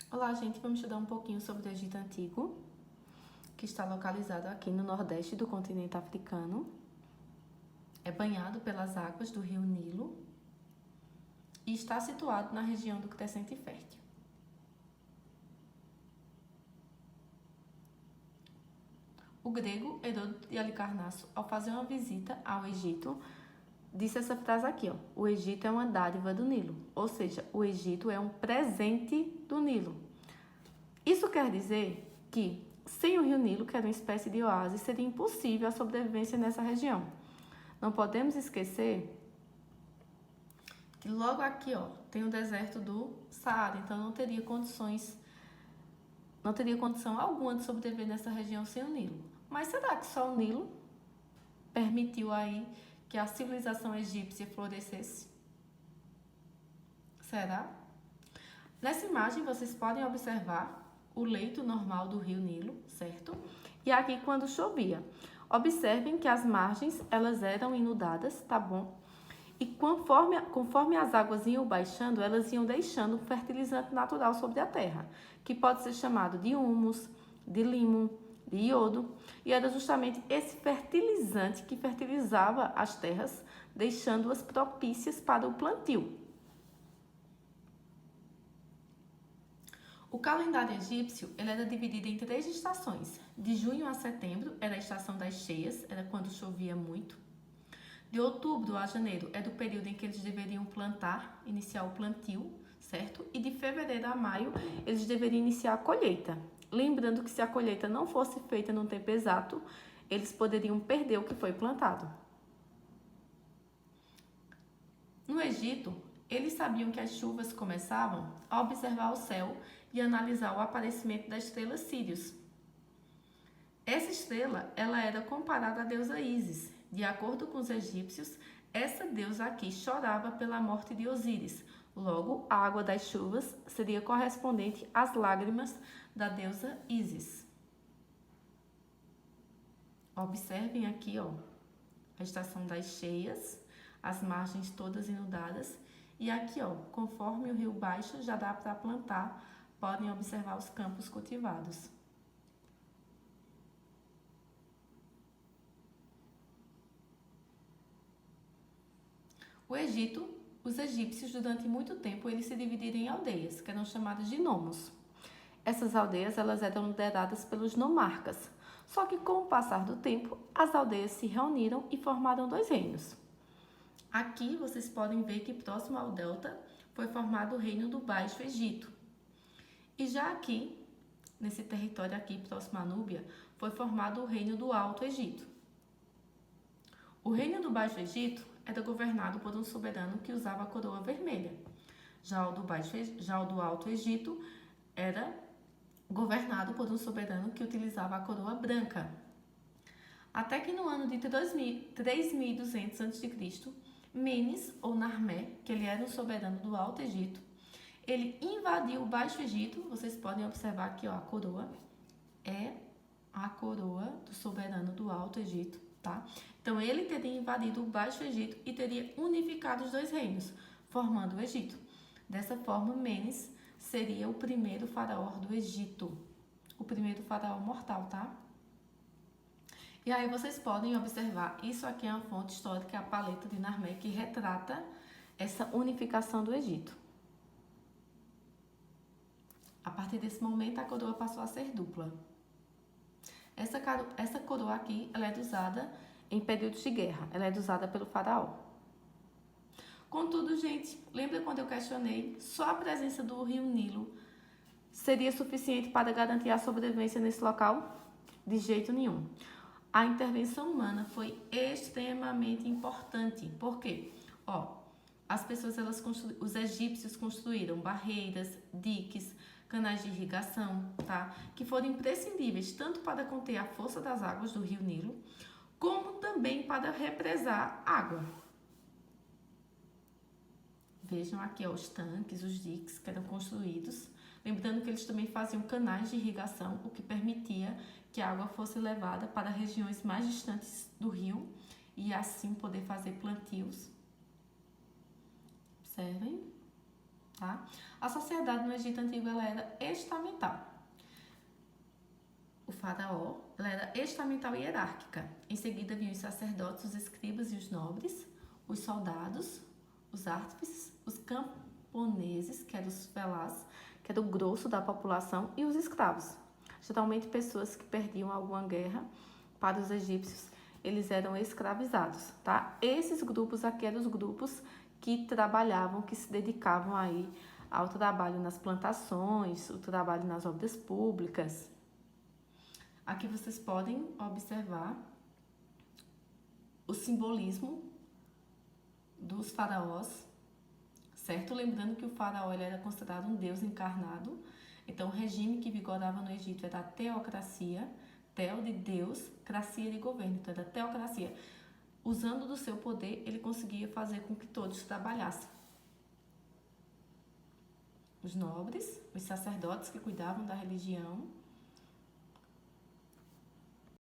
Olá, gente, vamos estudar um pouquinho sobre o Egito Antigo, que está localizado aqui no nordeste do continente africano. É banhado pelas águas do rio Nilo e está situado na região do Crescente Fértil. O grego Heródoto de Alicarnasso, ao fazer uma visita ao Egito, disse essa frase aqui, ó: o Egito é uma dádiva do Nilo, ou seja, o Egito é um presente do Nilo. Isso quer dizer que, sem o rio Nilo, que era uma espécie de oásis, seria impossível a sobrevivência nessa região. Não podemos esquecer que logo aqui, ó, tem o deserto do Saara, então não teria condição alguma de sobreviver nessa região sem o Nilo. Mas será que só o Nilo permitiu aí que a civilização egípcia florescesse? Será? Nessa imagem vocês podem observar o leito normal do rio Nilo, certo? E aqui quando chovia. Observem que as margens, elas eram inundadas, tá bom? E conforme as águas iam baixando, elas iam deixando um fertilizante natural sobre a terra, que pode ser chamado de humus, de limo, de iodo. E era justamente esse fertilizante que fertilizava as terras, deixando-as propícias para o plantio. O calendário egípcio ele era dividido em 3 estações. De junho a setembro era a estação das cheias, era quando chovia muito. De outubro a janeiro é do período em que eles deveriam plantar, iniciar o plantio, certo? E de fevereiro a maio eles deveriam iniciar a colheita. Lembrando que se a colheita não fosse feita no tempo exato, eles poderiam perder o que foi plantado. No Egito, eles sabiam que as chuvas começavam a observar o céu e analisar o aparecimento da estrela Sírius. Essa estrela, ela era comparada à deusa Ísis. De acordo com os egípcios, essa deusa aqui chorava pela morte de Osíris. Logo, a água das chuvas seria correspondente às lágrimas da deusa Ísis. Observem aqui, ó, a estação das cheias, as margens todas inundadas. E aqui, ó, conforme o rio baixa, já dá para plantar. Podem observar os campos cultivados. O Egito, os egípcios, durante muito tempo, eles se dividiram em aldeias, que eram chamadas de nomos. Essas aldeias, elas eram lideradas pelos nomarcas. Só que com o passar do tempo, as aldeias se reuniram e formaram 2 reinos. Aqui vocês podem ver que próximo ao delta foi formado o reino do Baixo Egito. E já aqui, nesse território aqui próximo à Núbia, foi formado o reino do Alto Egito. O reino do Baixo Egito era governado por um soberano que usava a coroa vermelha. Já o do Alto Egito era governado por um soberano que utilizava a coroa branca. Até que no ano de 3200 a.C., Menes, ou Narmé, que ele era um soberano do Alto Egito, ele invadiu o Baixo Egito. Vocês podem observar aqui, ó, a coroa é a coroa do soberano do Alto Egito, tá? Então, ele teria invadido o Baixo Egito e teria unificado os 2 reinos, formando o Egito. Dessa forma, Menes seria o primeiro faraó do Egito, o primeiro faraó mortal, tá? E aí vocês podem observar, isso aqui é uma fonte histórica, é a paleta de Narmé, que retrata essa unificação do Egito. A partir desse momento, a coroa passou a ser dupla. Essa coroa aqui, ela é usada em períodos de guerra, ela é usada pelo faraó. Contudo, gente, lembra quando eu questionei? Só a presença do rio Nilo seria suficiente para garantir a sobrevivência nesse local? De jeito nenhum. A intervenção humana foi extremamente importante. Por quê? Ó, as pessoas, os egípcios construíram barreiras, diques, canais de irrigação, tá? Que foram imprescindíveis tanto para conter a força das águas do rio Nilo, como também para represar água. Vejam aqui, ó, os tanques, os diques que eram construídos. Lembrando que eles também faziam canais de irrigação, o que permitia que a água fosse levada para regiões mais distantes do rio e assim poder fazer plantios. Observem. tá? A sociedade no Egito Antigo, ela era estamental. O faraó, ela era estamental e hierárquica. Em seguida vinham os sacerdotes, os escribas e os nobres, os soldados, os artífices, os camponeses, que eram os felás, que era o grosso da população, e os escravos. Geralmente pessoas que perdiam alguma guerra para os egípcios, eles eram escravizados, tá? Esses grupos aqui eram os grupos que trabalhavam, que se dedicavam aí ao trabalho nas plantações, o trabalho nas obras públicas. Aqui vocês podem observar o simbolismo dos faraós, certo? Lembrando que o faraó ele era considerado um deus encarnado. Então, o regime que vigorava no Egito era a teocracia, teo de Deus, cracia de governo, então era teocracia. Usando do seu poder, ele conseguia fazer com que todos trabalhassem. Os nobres, os sacerdotes que cuidavam da religião,